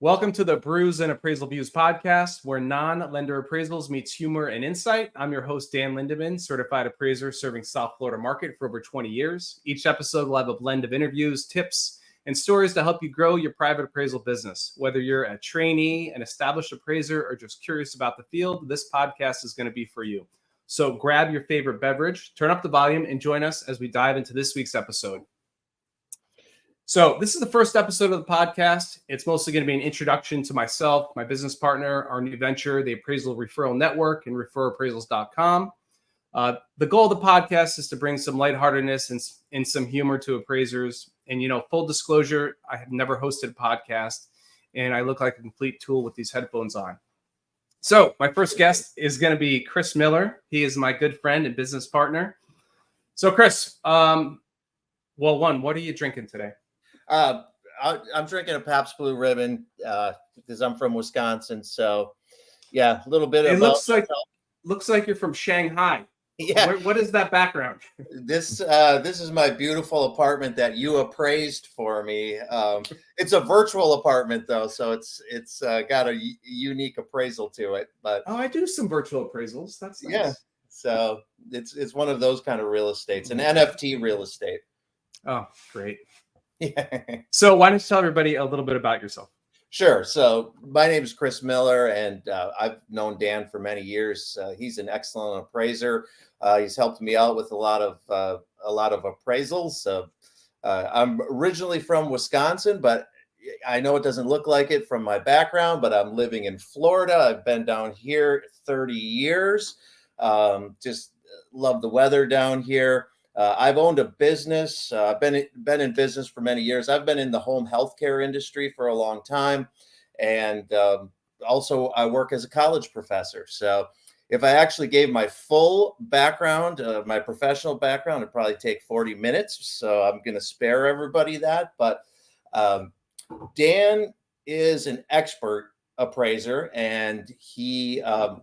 Welcome to the Brews and Appraisal Views podcast, where non-lender appraisals meets humor and insight. I'm your host, Dan Lindeman, certified appraiser serving South Florida market for over 20 years. Each episode will have a blend of interviews, tips, and stories to help you grow your private appraisal business. Whether you're a trainee, an established appraiser, or just curious about the field, this podcast is going to be for you. So grab your favorite beverage, turn up the volume, and join us as we dive into this week's episode. So this is the first episode of the podcast. It's mostly going to be an introduction to myself, my business partner, our new venture, the Appraisal Referral Network, and referappraisals.com. The goal of the podcast is to bring some lightheartedness and some humor to appraisers. And, full disclosure, I have never hosted a podcast, and I look like a complete tool with these headphones on. So my first guest is going to be Chris Miller. He is my good friend and business partner. So, Chris, what are you drinking today? I'm drinking a Pabst Blue Ribbon because I'm from Wisconsin. So, yeah, a little bit of. It looks like you're from Shanghai. Yeah. What is that background? This is my beautiful apartment that you appraised for me. It's a virtual apartment though, so it's got a unique appraisal to it. But I do some virtual appraisals. That's nice. Yeah. So it's one of those kind of real estates, an NFT real estate. Oh, great. Yeah. So why don't you tell everybody a little bit about yourself? Sure. So my name is Chris Miller, and I've known Dan for many years. He's an excellent appraiser. He's helped me out with a lot of appraisals. I'm originally from Wisconsin, but I know it doesn't look like it from my background, but I'm living in Florida. I've been down here 30 years. Just love the weather down here. I've owned a business. I've been in business for many years. I've been in the home healthcare industry for a long time. And also I work as a college professor. So if I actually gave my full background, my professional background, it'd probably take 40 minutes. So I'm going to spare everybody that. But Dan is an expert appraiser, and he knows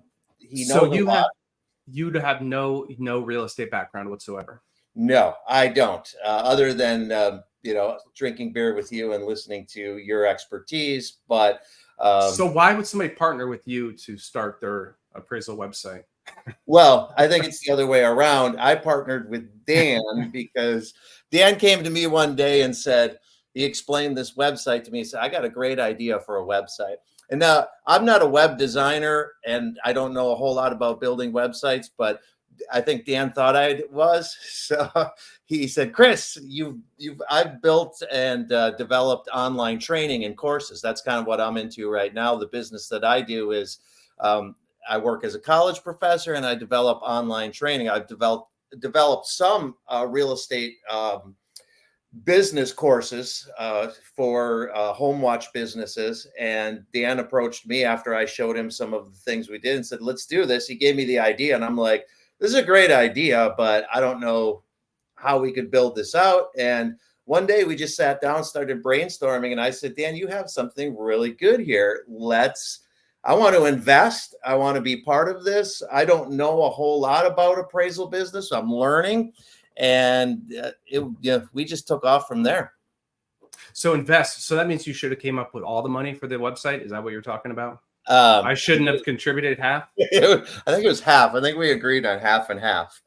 you have no real estate background whatsoever. No, I don't. Other than drinking beer with you and listening to your expertise. But so why would somebody partner with you to start their appraisal website? Well, I think it's the other way around. I partnered with Dan because Dan came to me one day and said, he explained this website to me. He said, I got a great idea for a website. And now I'm not a web designer, and I don't know a whole lot about building websites, but I think Dan thought I was. So he said, Chris, I've built and developed online training and courses. That's kind of what I'm into right now. The business that I do is I work as a college professor, and I develop online training. I've developed some real estate business courses for home watch businesses. And Dan approached me after I showed him some of the things we did and said, let's do this. He gave me the idea, and I'm like, this is a great idea, but I don't know how we could build this out. And one day we just sat down, started brainstorming, and I said, Dan, you have something really good here. I want to invest. I want to be part of this. I don't know a whole lot about appraisal business. I'm learning. And we just took off from there. So invest. So that means you should have came up with all the money for the website. Is that what you're talking about? I shouldn't have contributed half. I think it was half. I think we agreed on half and half,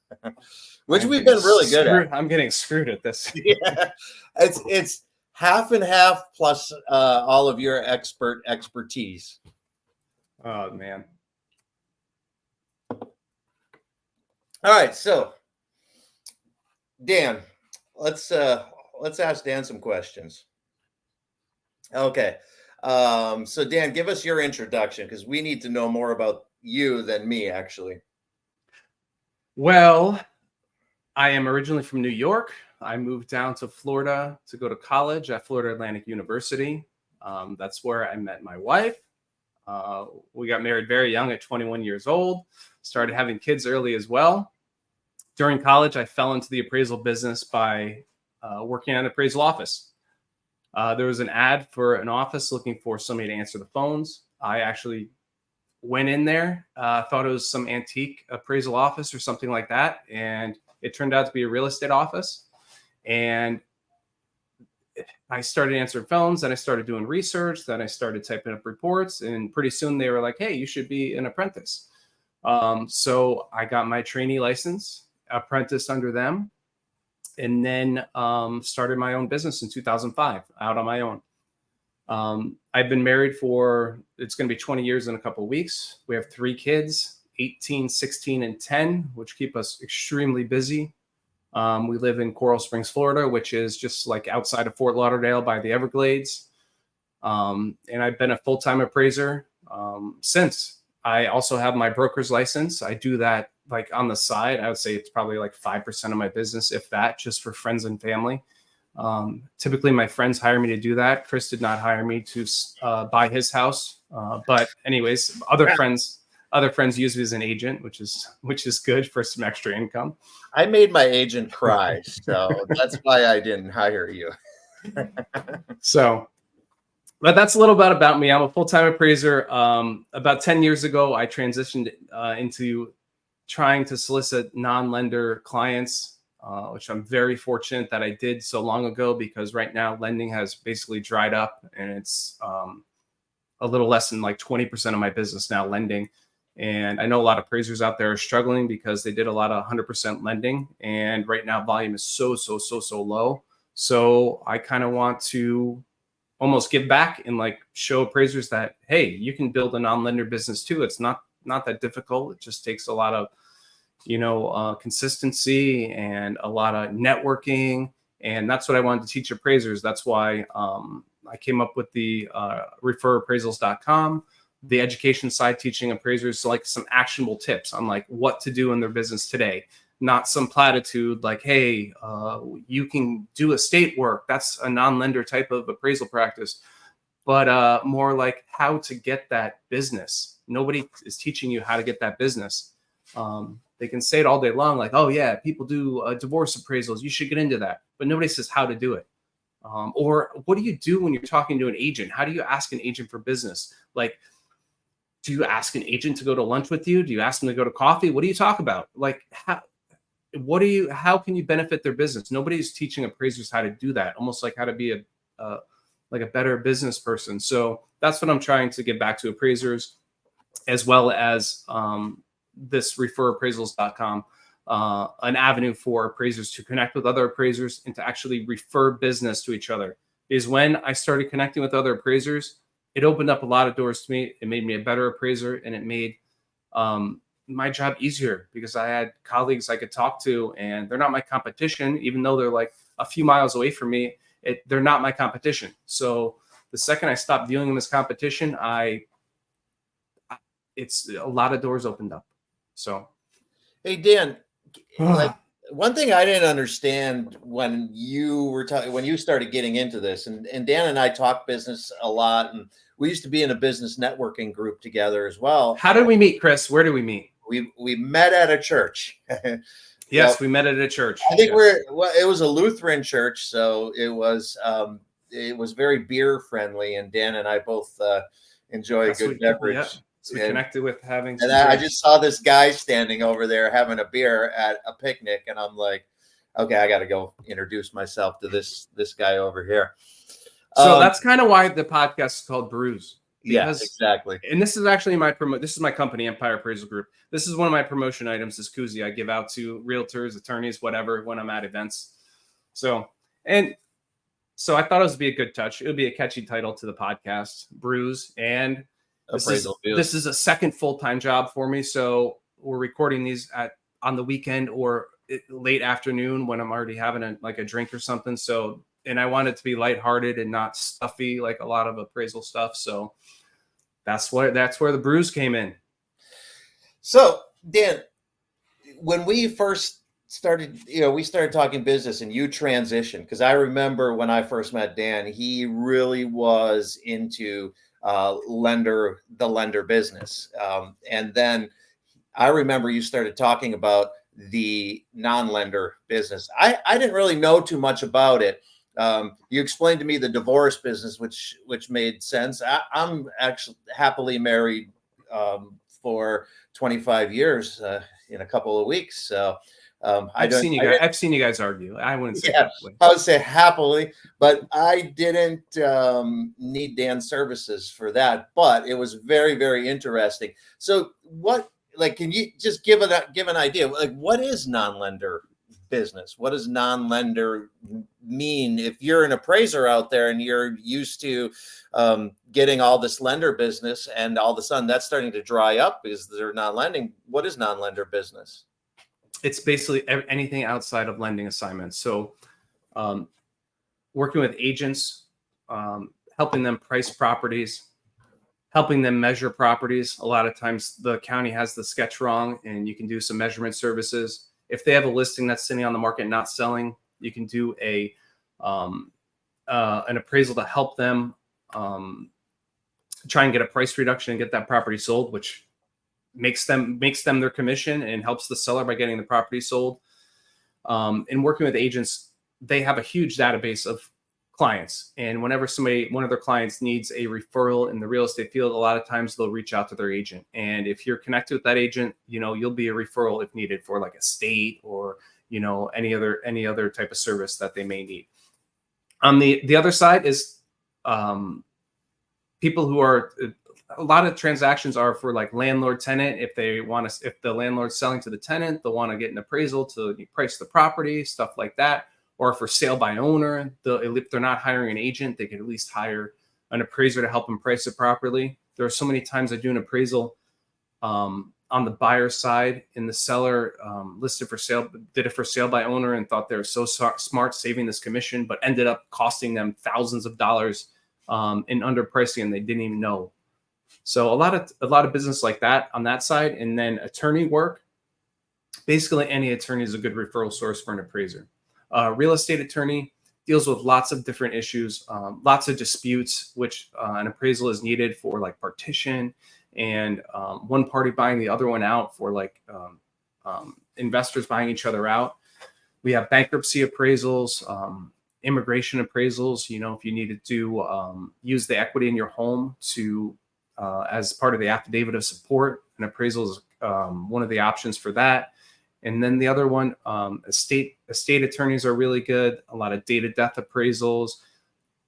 which we've been really good at. I'm getting screwed at this. Yeah, it's half and half plus all of your expertise. Oh man. All right, so Dan, let's ask Dan some questions. Okay. So Dan, give us your introduction, because we need to know more about you than me, actually. Well, I am originally from New York. I moved down to Florida to go to college at Florida Atlantic University. That's where I met my wife. We got married very young at 21 years old, started having kids early as well. During college, I fell into the appraisal business by working at an appraisal office. There was an ad for an office looking for somebody to answer the phones. I actually went in there, thought it was some antique appraisal office or something like that. And it turned out to be a real estate office. And I started answering phones, then I started doing research, then I started typing up reports, and pretty soon they were like, "Hey, you should be an apprentice." So I got my trainee license, apprenticed under them, and then started my own business in 2005 out on my own. I've been married for, it's going to be 20 years in a couple of weeks. We have 3 kids, 18, 16, and 10, which keep us extremely busy. We live in Coral Springs, Florida, which is just like outside of Fort Lauderdale by the Everglades. And I've been a full-time appraiser since. I also have my broker's license. I do that like on the side. I would say it's probably like 5% of my business, if that, just for friends and family. Typically, my friends hire me to do that. Chris did not hire me to buy his house, but anyways, other friends use me as an agent, which is good for some extra income. I made my agent cry, so that's why I didn't hire you. So, but that's a little bit about me. I'm a full-time appraiser. About 10 years ago, I transitioned into trying to solicit non-lender clients, which I'm very fortunate that I did so long ago, because right now lending has basically dried up, and it's a little less than like 20% of my business now lending. And I know a lot of appraisers out there are struggling because they did a lot of 100% lending, and right now volume is so low. So I kind of want to almost give back and like show appraisers that, hey, you can build a non-lender business too. It's not that difficult. It just takes a lot of consistency and a lot of networking, and that's what I wanted to teach appraisers. That's why I came up with the referappraisals.com, the education side, teaching appraisers like some actionable tips on like what to do in their business today. Not some platitude like, hey, you can do estate work. That's a non-lender type of appraisal practice. But more like how to get that business. Nobody is teaching you how to get that business. They can say it all day long, like, oh yeah, people do divorce appraisals, you should get into that. But nobody says how to do it. Or what do you do when you're talking to an agent? How do you ask an agent for business? Like, do you ask an agent to go to lunch with you? Do you ask them to go to coffee? What do you talk about? Like, how can you benefit their business? Nobody's teaching appraisers how to do that, almost like how to be like a better business person. So that's what I'm trying to get back to appraisers, as well as this referappraisals.com, an avenue for appraisers to connect with other appraisers and to actually refer business to each other. Because when I started connecting with other appraisers, it opened up a lot of doors to me. It made me a better appraiser, and it made my job easier, because I had colleagues I could talk to, and they're not my competition, even though they're like a few miles away from me. They're not my competition. So the second I stopped viewing them as competition, it's a lot of doors opened up. So, hey Dan, like one thing I didn't understand when you were when you started getting into this, and Dan and I talk business a lot, and we used to be in a business networking group together as well. How did we meet, Chris? Where did we meet? We met at a church. Yes, we met at a church. I think it was a Lutheran church, so it was very beer friendly, and Dan and I both enjoy a good beverage. Yeah. So we connected with having. And I just saw this guy standing over there having a beer at a picnic, and I'm like, okay, I got to go introduce myself to this guy over here. So that's kind of why the podcast is called Brews. Yes, exactly. And this is actually this is my company, Empire Appraisal Group. This is one of my promotion items, this koozie I give out to realtors, attorneys, whatever, when I'm at events. So I thought it would be a good touch. It would be a catchy title to the podcast, Brews. And this is a second full-time job for me. So we're recording these on the weekend or late afternoon when I'm already having a drink or something. So, and I want it to be lighthearted and not stuffy like a lot of appraisal stuff. So that's where the Brews came in. So Dan, when we first started, we started talking business, and you transitioned, because I remember when I first met Dan, he really was into the lender business. And then I remember you started talking about the non-lender business. I didn't really know too much about it. You explained to me the divorce business, which made sense. I'm actually happily married for 25 years in a couple of weeks. So I don't. I've seen you guys argue. I wouldn't say Yeah, happily. I would say happily, but I didn't need Dan's services for that. But it was very, very interesting. So, what, like, can you just give an idea? Like, what is non-lender business? What does non-lender mean? If you're an appraiser out there and you're used to getting all this lender business, and all of a sudden that's starting to dry up because they're not lending, what is non-lender business? It's basically anything outside of lending assignments. So working with agents, helping them price properties, helping them measure properties. A lot of times the county has the sketch wrong and you can do some measurement services. If they have a listing that's sitting on the market not selling, you can do an appraisal to help them try and get a price reduction and get that property sold, which makes them their commission and helps the seller by getting the property sold. And working with agents, they have a huge database of clients. And whenever one of their clients needs a referral in the real estate field, a lot of times they'll reach out to their agent. And if you're connected with that agent, you'll be a referral if needed for like a state or, any other type of service that they may need. On the other side is people who are, a lot of transactions are for like landlord tenant. If the landlord's selling to the tenant, they'll want to get an appraisal to price the property, stuff like that. Or for sale by owner, if they're not hiring an agent, they could at least hire an appraiser to help them price it properly. There are so many times I do an appraisal on the buyer side, and the seller did it for sale by owner and thought they were so smart saving this commission, but ended up costing them thousands of dollars in underpricing, and they didn't even know. So a lot of business like that on that side. And then attorney work. Basically, any attorney is a good referral source for an appraiser. Real estate attorney deals with lots of different issues, lots of disputes, which an appraisal is needed for, like partition and one party buying the other one out, for like investors buying each other out. We have bankruptcy appraisals, immigration appraisals. If you needed to use the equity in your home to as part of the affidavit of support, an appraisal is one of the options for that. And then the other one, estate attorneys are really good. A lot of date of death appraisals,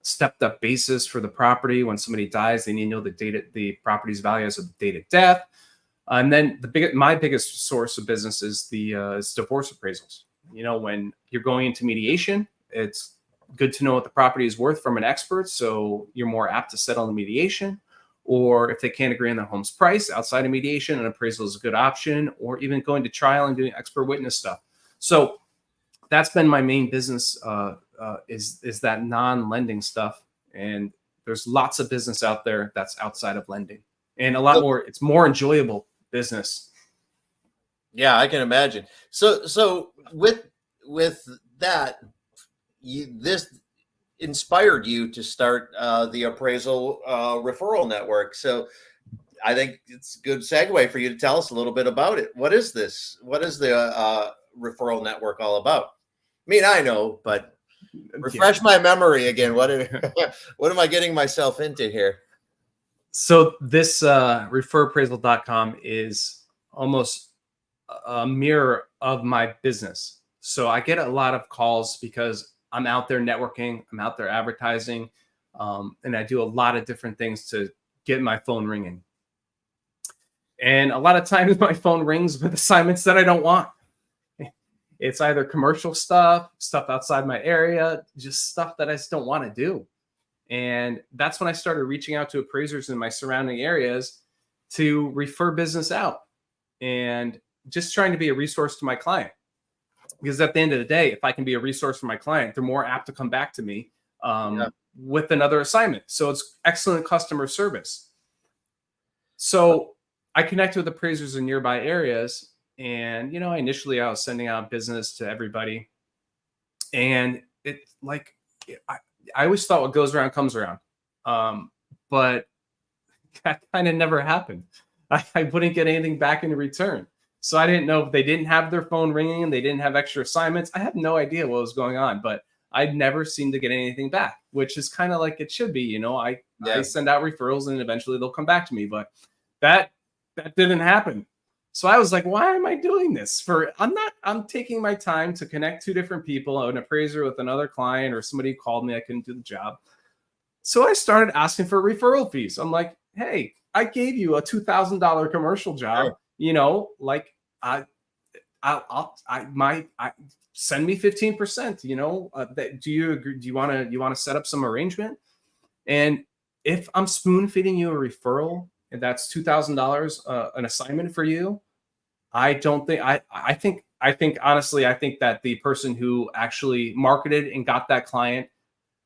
stepped up basis for the property. When somebody dies, they need to know the property's value as of the date of death. And then my biggest source of business is is divorce appraisals. When you're going into mediation, it's good to know what the property is worth from an expert, so you're more apt to settle in mediation. Or if they can't agree on the home's price outside of mediation, an appraisal is a good option, or even going to trial and doing expert witness stuff. So that's been my main business, is that non-lending stuff. And there's lots of business out there that's outside of lending, and a lot more. It's more enjoyable business. Yeah, I can imagine. So with that, this inspired you to start the appraisal referral network. So I think it's a good segue for you to tell us a little bit about it. What is this? What is the referral network all about? I mean, I know, but refresh my memory again. What am I getting myself into here? So this referappraisal.com is almost a mirror of my business. So I get a lot of calls because I'm out there networking, I'm out there advertising, and I do a lot of different things to get my phone ringing. And a lot of times my phone rings with assignments that I don't want. It's either commercial stuff outside my area, just stuff that I just don't want to do. And that's when I started reaching out to appraisers in my surrounding areas to refer business out and just trying to be a resource to my client. Because at the end of the day, if I can be a resource for my client, they're more apt to come back to me with another assignment. So it's excellent customer service. So I connected with appraisers in nearby areas. And, initially I was sending out business to everybody. And I always thought what goes around comes around. But that kind of never happened. I wouldn't get anything back in return. So I didn't know if they didn't have their phone ringing and they didn't have extra assignments. I had no idea what was going on, but I'd never seemed to get anything back, which is kind of like it should be. I send out referrals and eventually they'll come back to me, but that didn't happen. So I was like, why am I doing this? I'm taking my time to connect two different people, an appraiser with another client, or somebody who called me, I couldn't do the job. So I started asking for referral fees. I'm like, hey, I gave you a $2,000 commercial job, Sure. like I send me 15%, do you agree? Do you want to set up some arrangement? And if I'm spoon feeding you a referral and that's $2,000 an assignment for you, I don't think I think honestly, I think that the person who actually marketed and got that client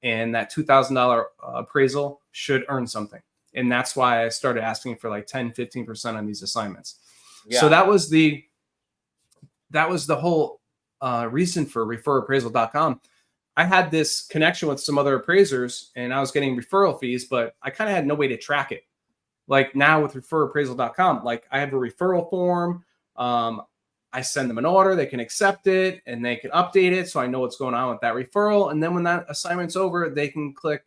and that $2,000 appraisal should earn something. And that's why I started asking for like 10-15% on these assignments. So Yeah. that was the whole reason for referappraisal.com. I had this connection with some other appraisers and I was getting referral fees, but I kind of had no way to track it. Like now with referappraisal.com, like I have a referral form. I send them an order, they can accept it and they can update it. So I know what's going on with that referral. And then when that assignment's over, they can click,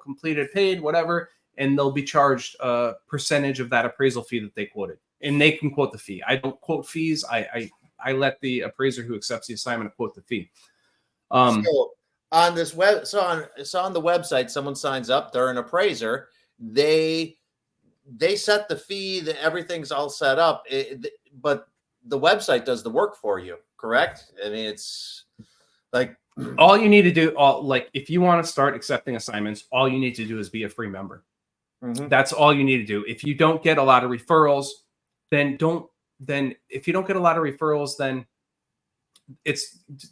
completed, paid, whatever, and they'll be charged a percentage of that appraisal fee that they quoted. And they can quote the fee. I don't quote fees. I let the appraiser who accepts the assignment quote the fee. So on this on the website, someone signs up, they're an appraiser, they set the fee, that everything's all set up, but the website does the work for you, correct? I mean, it's like all you need to do, if you want to start accepting assignments, all you need to do is be a free member. That's all you need to do. If you don't get a lot of referrals, then if you don't get a lot of referrals,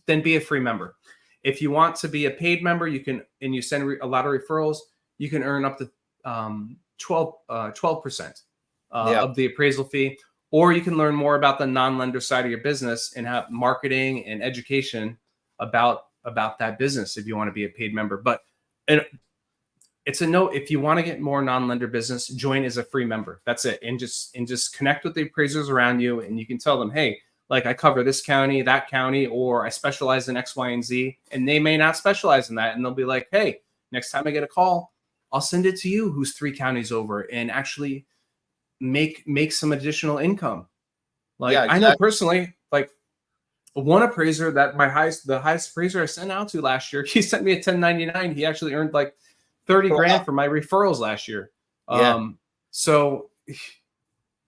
then be a free member. If you want to be a paid member, you can, and you send a lot of referrals, you can earn up to 12% of the appraisal fee, or you can learn more about the non-lender side of your business and have marketing and education about that business if you want to be a paid member. But it's a no. If you want to get more non-lender business, join as a free member. That's it. And just connect with the appraisers around you, and you can tell them, hey, like I cover this county, that county, or I specialize in X, Y, and Z. And they may not specialize in that. And they'll be like, hey, next time I get a call, I'll send it to you who's 3 counties over and actually make some additional income. Like I know personally, like one appraiser that the highest appraiser I sent out to last year, he sent me a 1099. He actually earned like 30 grand for my referrals last year. So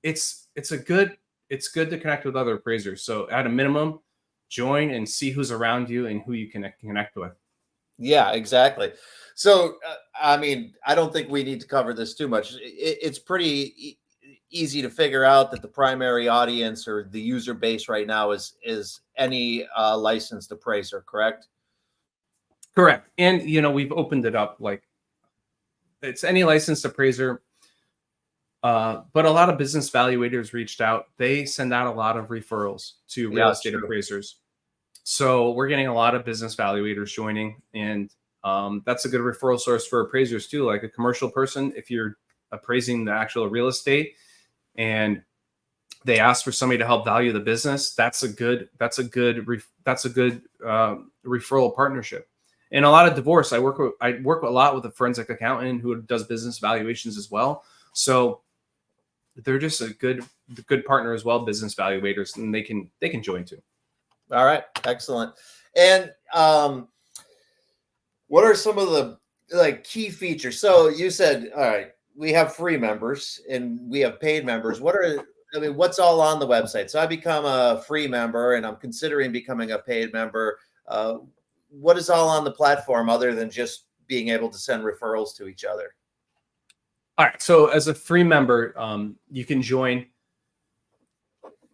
it's good to connect with other appraisers. So at a minimum, join and see who's around you and who you can connect with. Yeah, exactly. So, I mean, I don't think we need to cover this too much. It's pretty easy to figure out that the primary audience or the user base right now is any licensed appraiser, correct? Correct. And, we've opened it up like it's any licensed appraiser. But a lot of business valuators reached out. They send out a lot of referrals to real estate appraisers. So we're getting a lot of business valuators joining, and that's a good referral source for appraisers too. Like a commercial person, if you're appraising the actual real estate and they ask for somebody to help value the business, that's a good referral partnership. And a lot of divorce, I work a lot with a forensic accountant who does business valuations as well. So they're just a good partner as well, business valuators, and they can join too. All right, excellent. And what are some of the key features? So you said, all right, we have free members and we have paid members. What's all on the website? So I become a free member and I'm considering becoming a paid member. What is all on the platform other than just being able to send referrals to each other? All right. So as a free member, you can join.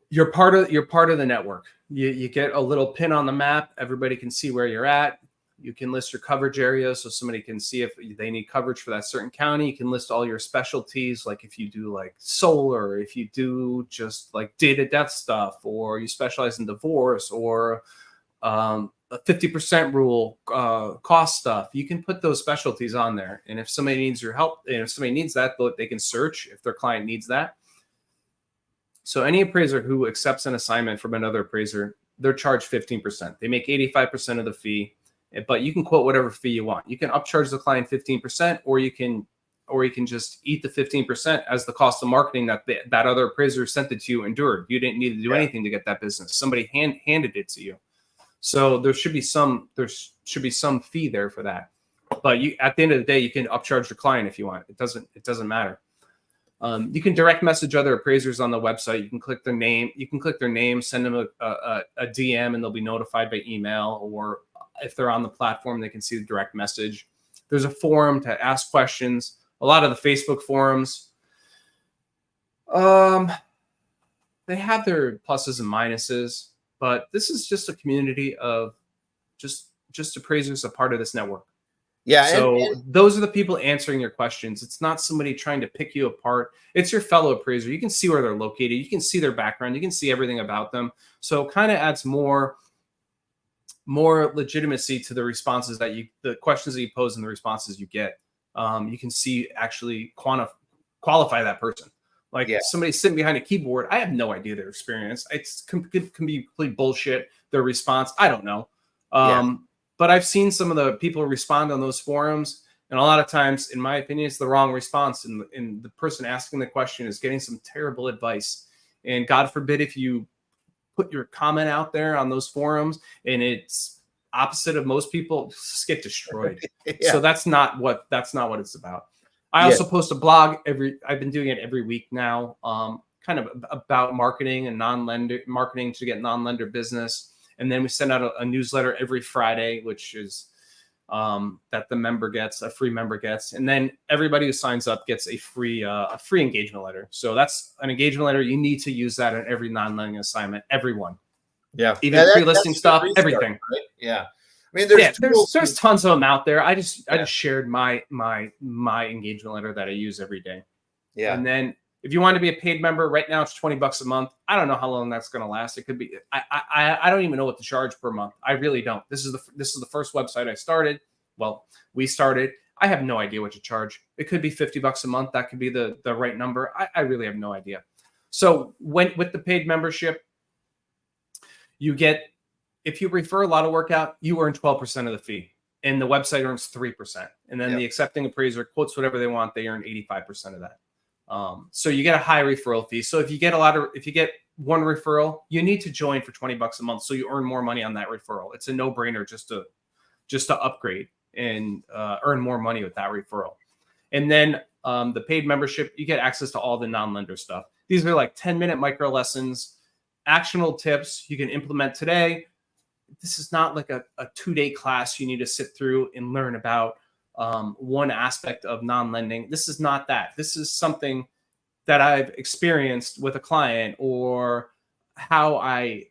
You're part of the network. You get a little pin on the map. Everybody can see where you're at. You can list your coverage areas so somebody can see if they need coverage for that certain county. You can list all your specialties, like if you do like solar, if you do just like data death stuff, or you specialize in divorce, or a 50% rule, cost stuff. You can put those specialties on there. And if somebody needs your help, and if somebody needs that, they can search if their client needs that. So any appraiser who accepts an assignment from another appraiser, they're charged 15%. They make 85% of the fee, but you can quote whatever fee you want. You can upcharge the client 15%, or you can or you can just eat the 15% as the cost of marketing that that other appraiser sent it to you endured. You didn't need to do anything to get that business. Somebody handed it to you. So there should be some fee there for that. But you, at the end of the day, you can upcharge the client if you want. It doesn't matter. You can direct message other appraisers on the website. You can click their name. You can click their name, send them a DM, and they'll be notified by email. Or if they're on the platform, they can see the direct message. There's a forum to ask questions. A lot of the Facebook forums, they have their pluses and minuses, but this is just a community of just appraisers, a part of this network. Yeah. So those are the people answering your questions. It's not somebody trying to pick you apart. It's your fellow appraiser. You can see where they're located. You can see their background. You can see everything about them. So it kind of adds more legitimacy to the responses the questions that you pose and the responses you get. You can see, actually qualify that person. Like somebody sitting behind a keyboard, I have no idea their experience. It can be complete bullshit. Their response, I don't know. But I've seen some of the people respond on those forums, and a lot of times, in my opinion, it's the wrong response. And the person asking the question is getting some terrible advice. And God forbid if you put your comment out there on those forums and it's opposite of most people, just get destroyed. So that's not what it's about. I also post a blog I've been doing it every week now, kind of about marketing and marketing to get non-lender business. And then we send out a newsletter every Friday, which is that the member gets, a free member gets. And then everybody who signs up gets a free engagement letter. So that's an engagement letter. You need to use that in every non-lending assignment, everyone. Yeah. Even pre-listing stuff, everything. Right? Yeah. I mean, there's tons of them out there. I just shared my engagement letter that I use every day. Yeah. And then if you want to be a paid member, right now it's $20 a month. I don't know how long that's going to last. It could be. I don't even know what to charge per month. I really don't. This is the first website I started. Well, we started. I have no idea what to charge. It could be $50 a month. That could be the right number. I really have no idea. So with the paid membership, you get, if you refer a lot of work out, you earn 12% of the fee, and the website earns 3%. And then the accepting appraiser quotes whatever they want. They earn 85% of that. So you get a high referral fee. So if you get one referral, you need to join for $20 a month. So you earn more money on that referral. It's a no-brainer just to upgrade and earn more money with that referral. And then the paid membership, you get access to all the non-lender stuff. These are like 10-minute micro lessons, actionable tips you can implement today. This is not like a 2-day class you need to sit through and learn about one aspect of non-lending. This is not that. This is something that I've experienced with a client, or how I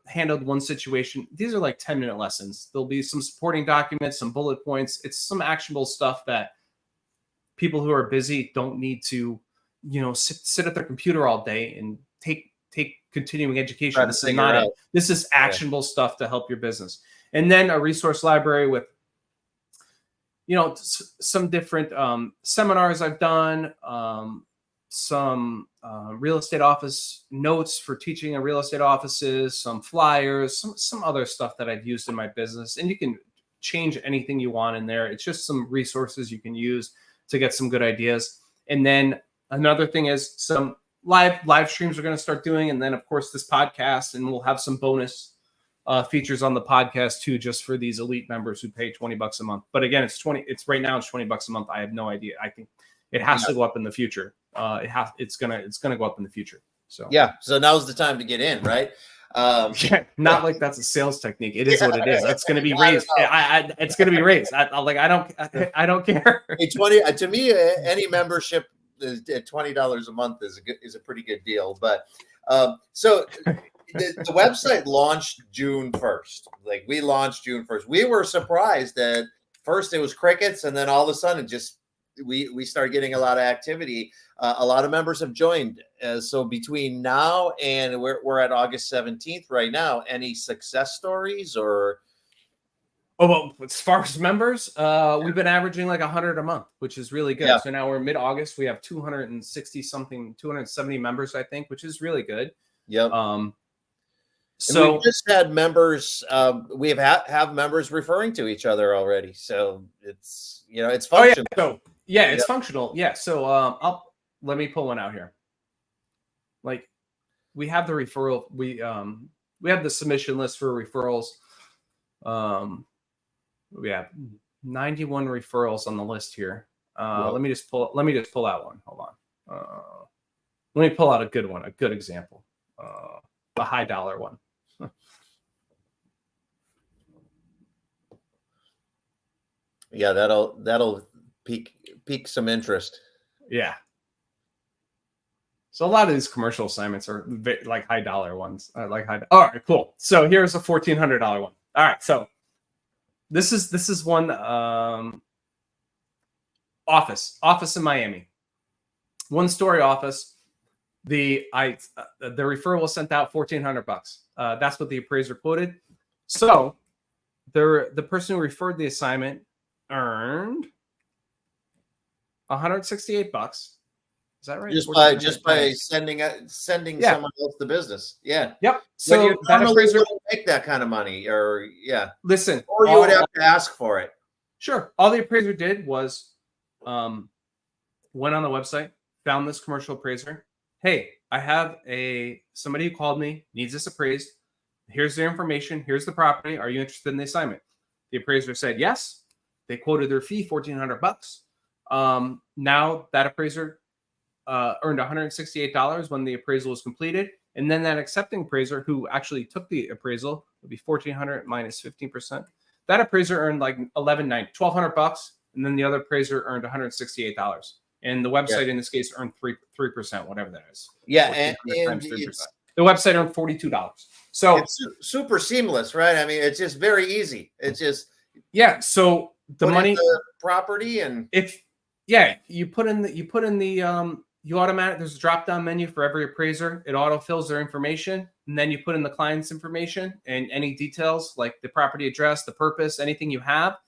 handled one situation. These are like 10-minute lessons. There'll be some supporting documents, some bullet points. It's some actionable stuff that people who are busy don't need to, sit at their computer all day and take continuing education. This is not it. This is actionable stuff to help your business. And then a resource library with, some different seminars I've done, some real estate office notes for teaching in real estate offices, some flyers, some other stuff that I've used in my business. And you can change anything you want in there. It's just some resources you can use to get some good ideas. And then another thing is some live streams we're going to start doing. And then, of course, this podcast, and we'll have some bonus features on the podcast too, just for these elite members who pay $20 a month. But again, it's right now it's $20 a month. I have no idea. I think it has to go up in the future. It's gonna go up in the future. So so now's the time to get in, right? Not like that's a sales technique. It is what it is. It's going to be raised. It's going to be raised. I don't care. Hey, 20 to me, any membership at $20 a month is a pretty good deal. But so the website launched June 1st. Like, we launched June 1st. We were surprised that first it was crickets, and then all of a sudden we started getting a lot of activity. A lot of members have joined. So between now and we're at August 17th right now, any success stories or? Oh, well, as far as members, we've been averaging like 100 a month, which is really good. So now we're mid-August. We have 270 members, I think, which is really good. Yep. So we just had members. We have members referring to each other already. So it's it's functional. Yeah, it's functional. Yeah. So let me pull one out here. Like we have the referral, we have the submission list for referrals. We have 91 referrals on the list here. Let me just pull out one. Hold on. Let me pull out a good one, a good example. A high dollar one. Yeah, that'll pique some interest. Yeah. So a lot of these commercial assignments are like high dollar ones. All right, cool. So here's a $1,400 one. All right, so this is one office in Miami, 1-story office. The referral was sent out $1,400. That's what the appraiser quoted. So the person who referred the assignment earned $168. Is that right? Just by sending someone else the business. Yeah. Yep. So that appraiser wouldn't make that kind of money, or listen, or you would have to ask for it. Sure. All the appraiser did was went on the website, found this commercial appraiser. Hey, I have somebody who called me, needs this appraised. Here's their information. Here's the property. Are you interested in the assignment? The appraiser said yes. They quoted their fee, $1,400. Now that appraiser earned $168 when the appraisal was completed. And then that accepting appraiser who actually took the appraisal would be $1,400 minus 15%. That appraiser earned like $1,200, and then the other appraiser earned $168. And the website in this case earned 3%, whatever that is. Yeah, and the website earned $42. So it's super seamless, right? I mean, it's just very easy. It's just So the money, the property, and you automatic. There's a drop down menu for every appraiser. It auto fills their information, and then you put in the client's information and any details like the property address, the purpose, anything you have,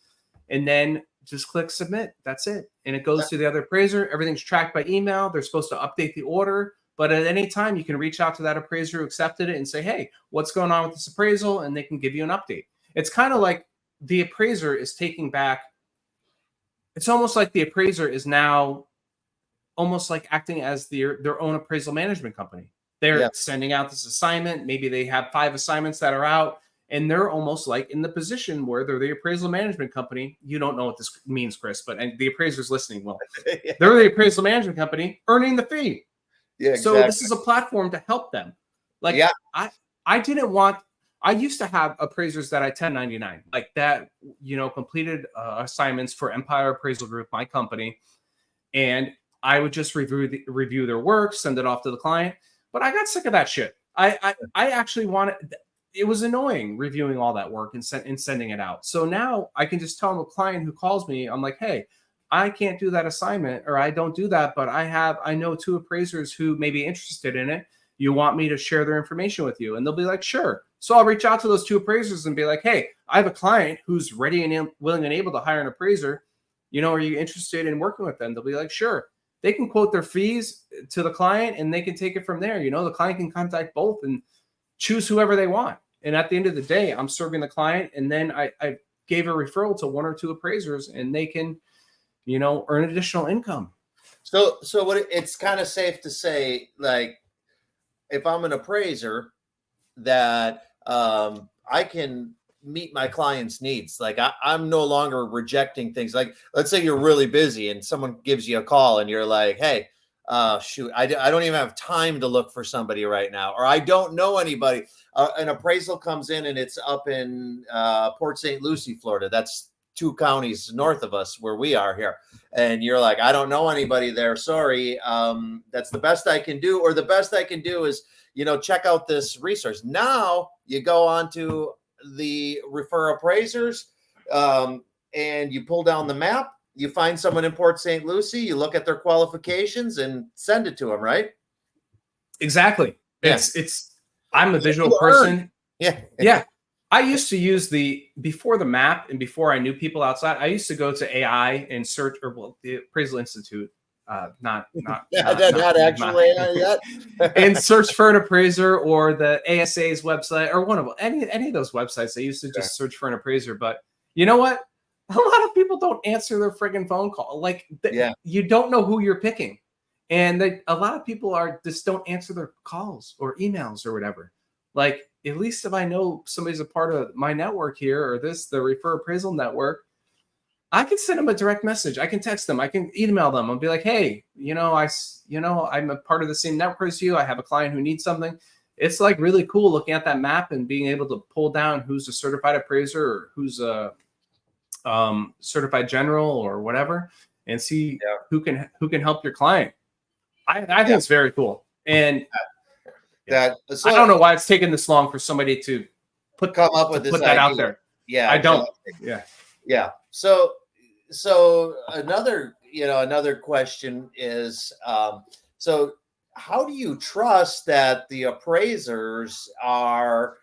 and then just click submit. That's it, and it goes to the other appraiser. Everything's tracked by email. They're supposed to update the order, but at any time you can reach out to that appraiser who accepted it and say, "Hey, what's going on with this appraisal?" And they can give you an update. It's kind of like the appraiser is taking back. It's almost like the appraiser is now almost like acting as their own appraisal management company. They're sending out this assignment. Maybe they have 5 assignments that are out, and they're almost like in the position where they're the appraisal management company. You don't know what this means, Chris, but the appraiser's listening will. They're the appraisal management company earning the fee. Yeah, exactly. So this is a platform to help them. Like I used to have appraisers that I 1099 like that, completed assignments for Empire Appraisal Group, my company, and I would just review their work, send it off to the client. But I got sick of that shit. I actually wanted. It was annoying reviewing all that work and sending it out. So now I can just tell a client who calls me, I'm like, hey, I can't do that assignment, or I don't do that, but I know 2 appraisers who may be interested in it. You want me to share their information with you? And they'll be like, sure. So I'll reach out to those 2 appraisers and be like, hey, I have a client who's ready and willing and able to hire an appraiser. Are you interested in working with them? They'll be like, sure. They can quote their fees to the client and they can take it from there. The client can contact both and choose whoever they want. And at the end of the day, I'm serving the client. And then I gave a referral to 1 or 2 appraisers and they can, earn additional income. So it's kind of safe to say, like, if I'm an appraiser, that I can meet my client's needs. Like I'm no longer rejecting things. Like, let's say you're really busy and someone gives you a call and you're like, hey, shoot, I don't even have time to look for somebody right now, or I don't know anybody. An appraisal comes in and it's up in Port St. Lucie, Florida. That's 2 counties north of us where we are here. And you're like, I don't know anybody there. Sorry. That's the best I can do. Or the best I can do is, check out this resource. Now you go on to the refer appraisers, and you pull down the map, you find someone in Port St. Lucie, you look at their qualifications and send it to them, right? Exactly. Yeah. I'm a visual person. Yeah. I used to use before the map and before I knew people outside, I used to go to AI and search, the Appraisal Institute, not actually yet. And search for an appraiser, or the ASA's website, or one of any of those websites. I used to just search for an appraiser. But you know what? A lot of people don't answer their friggin' phone call. Like, you don't know who you're picking. And a lot of people just don't answer their calls or emails or whatever. Like, at least if I know somebody's a part of my network here or the Refer Appraisal Network, I can send them a direct message. I can text them. I can email them and be like, hey, I'm a part of the same network as you. I have a client who needs something. It's like really cool looking at that map and being able to pull down who's a certified appraiser or who's a certified general or whatever, and see who can help your client. I think it's very cool. And I don't know why it's taken this long for somebody to come up with that out there. Yeah, I don't. Yeah. So another question is, so how do you trust that the appraisers are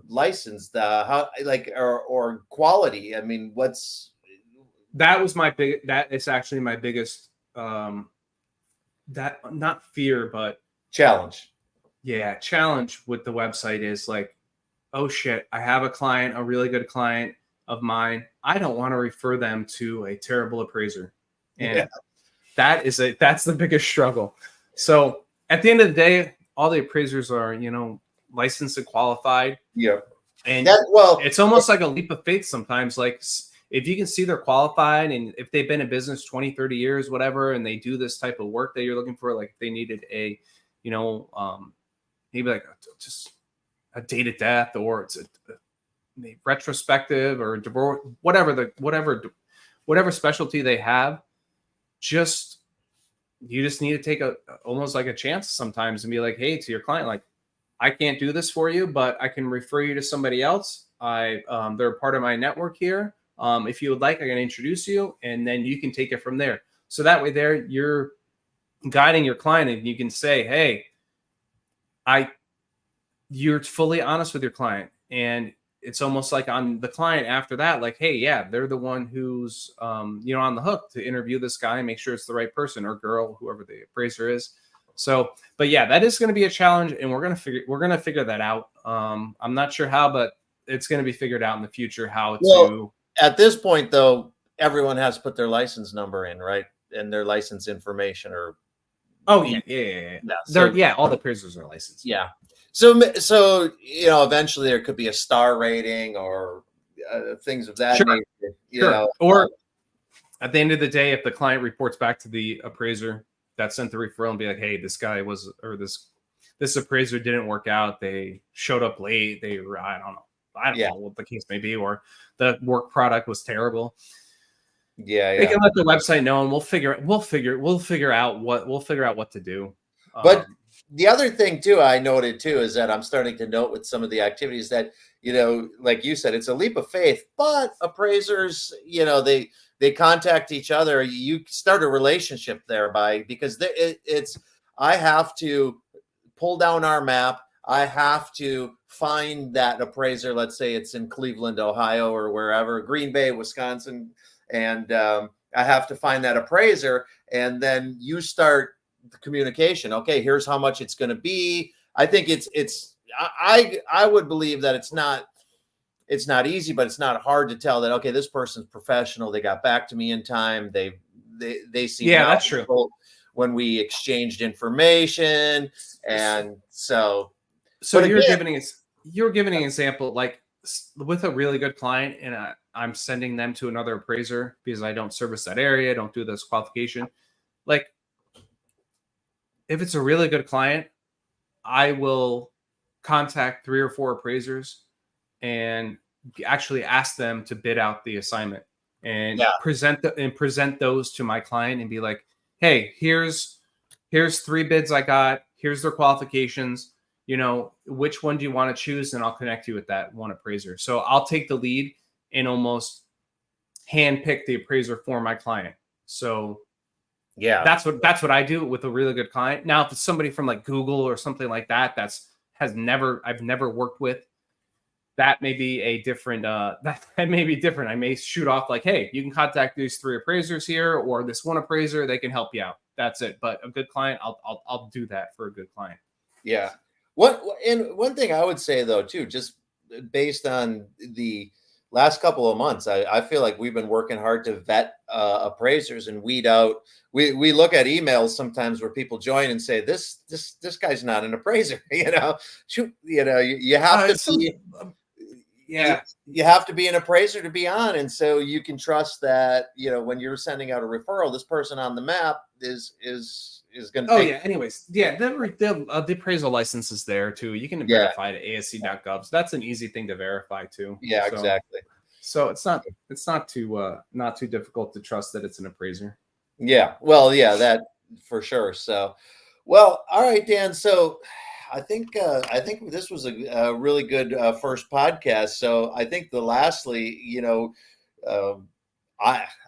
licensed? Or quality? I mean, that is actually my biggest that not fear, but challenge. Yeah, challenge with the website is like, oh shit, I have a really good client of mine. I don't want to refer them to a terrible appraiser. And that's the biggest struggle. So at the end of the day, all the appraisers are, licensed and qualified. Yeah. And it's almost like a leap of faith sometimes. Like, if you can see they're qualified and if they've been in business 20, 30 years, whatever, and they do this type of work that you're looking for, like if they needed maybe like just a date of death, or it's a retrospective or divorce, whatever specialty they have, you just need to take almost like a chance sometimes and be like, hey, to your client, like, I can't do this for you, but I can refer you to somebody else. They're a part of my network here. If you would like, I can introduce you, and then you can take it from there. So that way you're guiding your client, and you can say, hey, you're fully honest with your client. And it's almost like on the client after that, like, hey, yeah, they're the one who's, on the hook to interview this guy and make sure it's the right person or girl, whoever the appraiser is. So, but yeah, that is going to be a challenge, and we're going to figure that out. I'm not sure how, but it's going to be figured out in the future at this point though, everyone has to put their license number in, right? And their license information all the appraisers are licensed. Yeah. So eventually there could be a star rating or things of that nature. Or at the end of the day, if the client reports back to the appraiser that sent the referral and be like, hey, this guy this appraiser didn't work out. They showed up late. I don't know what the case may be, or the work product was terrible. They can let the website know, and we'll figure out what to do. But the other thing too, I noted too, is that I'm starting to note with some of the activities that, like you said, it's a leap of faith, but appraisers, they contact each other. You start a relationship because I have to pull down our map. I have to find that appraiser. Let's say it's in Cleveland, Ohio, or wherever, Green Bay, Wisconsin. And I have to find that appraiser. And then you start the communication. Okay, here's how much it's going to be. I think I would believe that it's not easy, but it's not hard to tell that, okay, this person's professional. They got back to me in time. They seem that's true. When we exchanged information. And so you're giving an example, like with a really good client, and I'm sending them to another appraiser because I don't service that area, don't do this qualification. Like, if it's a really good client, I will contact 3 or 4 appraisers and actually ask them to bid out the assignment and present those to my client and be like, hey, here's 3 bids I got. Here's their qualifications. Which one do you want to choose? And I'll connect you with that one appraiser. So I'll take the lead and almost handpick the appraiser for my client. So that's what I do with a really good client. Now, if it's somebody from like Google or something like that, I've never worked with, that may be a different, that may be different. I may shoot off like, hey, you can contact these 3 appraisers here, or this one appraiser, they can help you out. That's it. But a good client, I'll do that for a good client. Yeah. One thing I would say though, too, just based on the last couple of months, I feel like we've been working hard to vet appraisers and weed out. We look at emails sometimes where people join and say this guy's not an appraiser. You have to be. Yeah. You have to be an appraiser to be on. And so you can trust that, when you're sending out a referral, this person on the map is going to yeah. Anyways, yeah, the appraisal license is there too. You can verify it at asc.gov. So that's an easy thing to verify too. Yeah, so, exactly. So it's not too difficult to trust that it's an appraiser. Yeah. Well, yeah, that for sure. So, well, all right, Dan. So I think this was a really good first podcast. So I think lastly,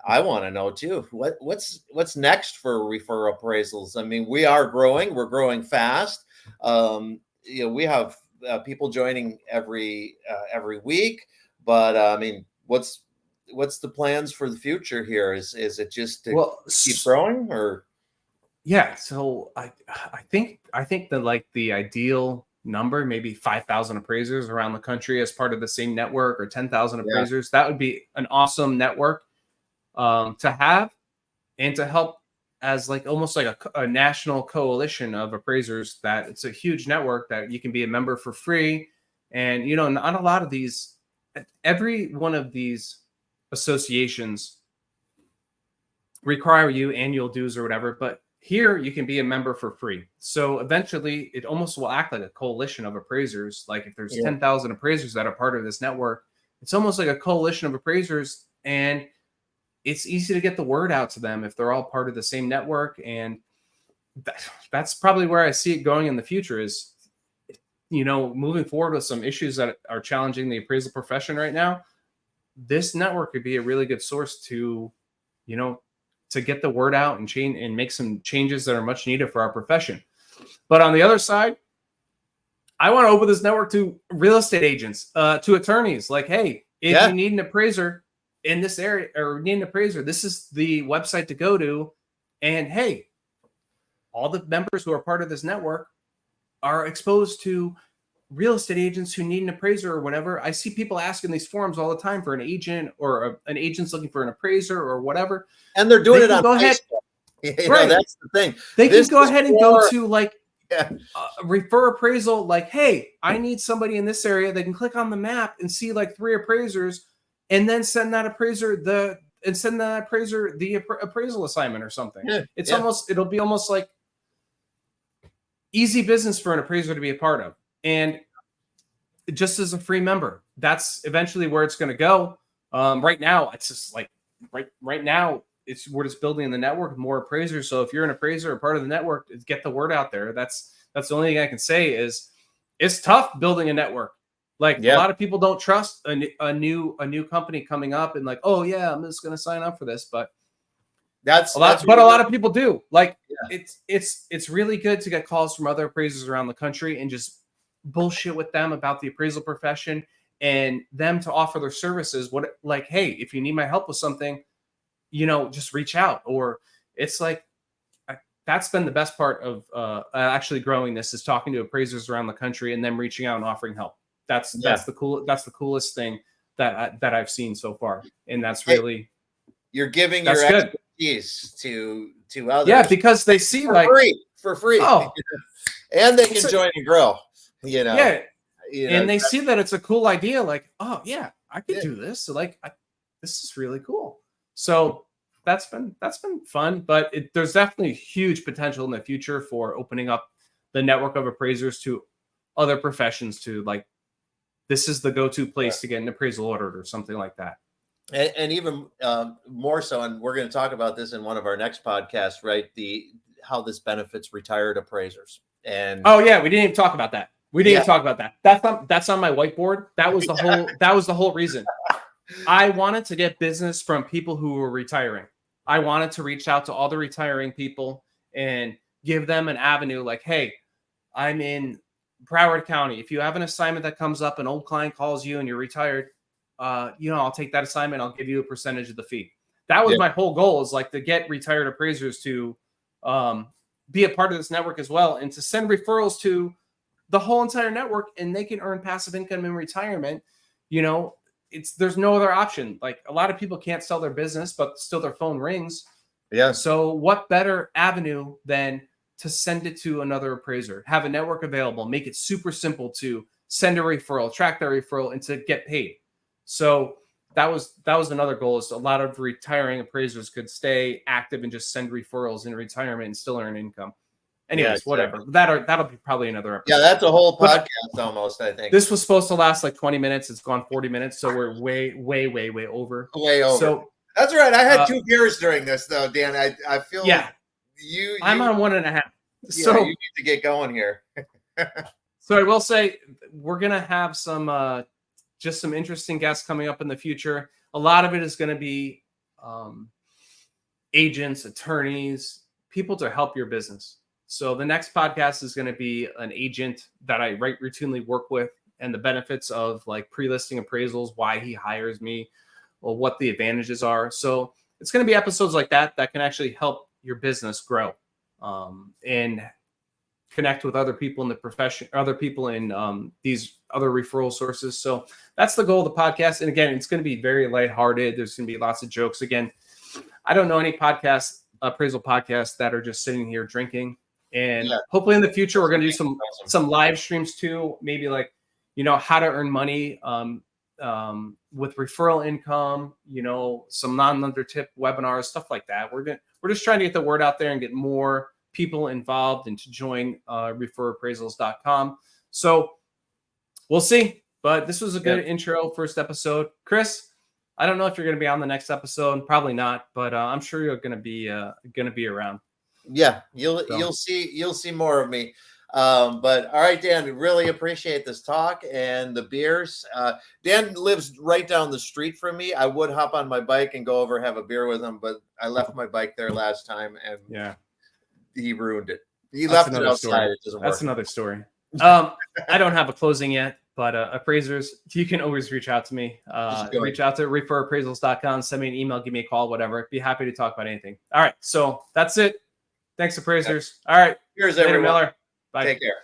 I want to know too, what's next for Refer Appraisals? I mean, we are growing. We're growing fast. We have people joining every week, but I mean, what's the plans for the future here? Is it just to keep growing, or? Yeah, so I think that the ideal number, maybe 5,000 appraisers around the country as part of the same network, or 10,000 appraisers. That would be an awesome network to have, and to help as almost like a national coalition of appraisers. That it's a huge network that you can be a member for free. And not a lot of these, every one of these associations require you annual dues or whatever, but here you can be a member for free. So eventually it almost will act like a coalition of appraisers. Like if there's 10,000 appraisers that are part of this network, it's almost like a coalition of appraisers, and it's easy to get the word out to them if they're all part of the same network. And that's probably where I see it going in the future, is, moving forward with some issues that are challenging the appraisal profession right now. This network could be a really good source to, to get the word out and change and make some changes that are much needed for our profession. But on the other side, I want to open this network to real estate agents, to attorneys. Like, hey, if you need an appraiser in this area, or need an appraiser, this is the website to go to. And hey, all the members who are part of this network are exposed to real estate agents who need an appraiser or whatever. I see people asking these forums all the time for an agent, or an agent's looking for an appraiser or whatever. And they're doing it on Facebook. Right. That's the thing. They can go ahead and go to Refer Appraisal. Like, hey, I need somebody in this area. They can click on the map and see 3 appraisers, and then send that appraiser the appraisal assignment or something. It'll be almost like easy business for an appraiser to be a part of. And just as a free member, that's eventually where it's going to go. Right now, it's just right now, we're just building the network with more appraisers. So if you're an appraiser or part of the network, get the word out there. That's the only thing I can say is it's tough building a network. A lot of people don't trust a new company coming up and oh yeah, I'm just going to sign up for this. But a lot of people do. It's really good to get calls from other appraisers around the country and just bullshit with them about the appraisal profession, and them to offer their services. Hey, if you need my help with something, just reach out. Or it's that's been the best part of actually growing this, is talking to appraisers around the country and them reaching out and offering help. That's the coolest thing that I've seen so far. And that's really, you're giving your expertise to others. Yeah, because they see for free. Oh, and they can join and grow. And they see that it's a cool idea. Oh yeah, I could do this. So this is really cool. So that's been fun. But there's definitely huge potential in the future for opening up the network of appraisers to other professions. To this is the go-to place to get an appraisal ordered or something like that. And even more so, and we're going to talk about this in one of our next podcasts, right? How this benefits retired appraisers. And we didn't even talk about that. That's on my whiteboard. That was the whole reason. I wanted to get business from people who were retiring. I wanted to reach out to all the retiring people and give them an avenue. Hey, I'm in Broward County. If you have an assignment that comes up, an old client calls you and you're retired, I'll take that assignment. I'll give you a percentage of the fee. That was my whole goal, is to get retired appraisers to be a part of this network as well, and to send referrals to the whole entire network, and they can earn passive income in retirement. There's no other option. Like, a lot of people can't sell their business, but still their phone rings. Yeah. So what better avenue than to send it to another appraiser, have a network available, make it super simple to send a referral, track that referral, and to get paid. So that was another goal, is a lot of retiring appraisers could stay active and just send referrals in retirement and still earn income. Anyways, whatever. That'll be probably another episode. Yeah, that's a whole podcast almost, I think. This was supposed to last like 20 minutes. It's gone 40 minutes. So we're way over. Way over. So that's right. I had 2 beers during this, though, Dan. I feel like I'm on 1.5. So you need to get going here. So I will say, we're going to have some just some interesting guests coming up in the future. A lot of it is going to be agents, attorneys, people to help your business. So the next podcast is going to be an agent that I routinely work with, and the benefits of like pre-listing appraisals, why he hires me, or what the advantages are. So it's going to be episodes like that can actually help your business grow and connect with other people in the profession, other people in these other referral sources. So that's the goal of the podcast. And again, it's going to be very lighthearted. There's going to be lots of jokes. Again, I don't know any appraisal podcasts that are just sitting here drinking. And hopefully in the future, we're going to do some live streams too. Maybe like, how to earn money with referral income, some non-lender tip webinars, stuff like that. We're just trying to get the word out there and get more people involved and to join referappraisals.com. So we'll see. But this was a good intro, first episode. Chris, I don't know if you're going to be on the next episode. Probably not, but I'm sure you're going to be around. Yeah, you'll see more of me. But all right, Dan, really appreciate this talk and the beers. Dan lives right down the street from me. I would hop on my bike and go over have a beer with him, but I left my bike there last time and he ruined it. He left it outside. It doesn't work. That's another story. I don't have a closing yet, but appraisers, you can always reach out to me. Reach out to referappraisals.com, send me an email, give me a call, whatever. Be happy to talk about anything. All right, so that's it. Thanks, appraisers. All right. Cheers, Later, everyone. Miller. Bye. Take care.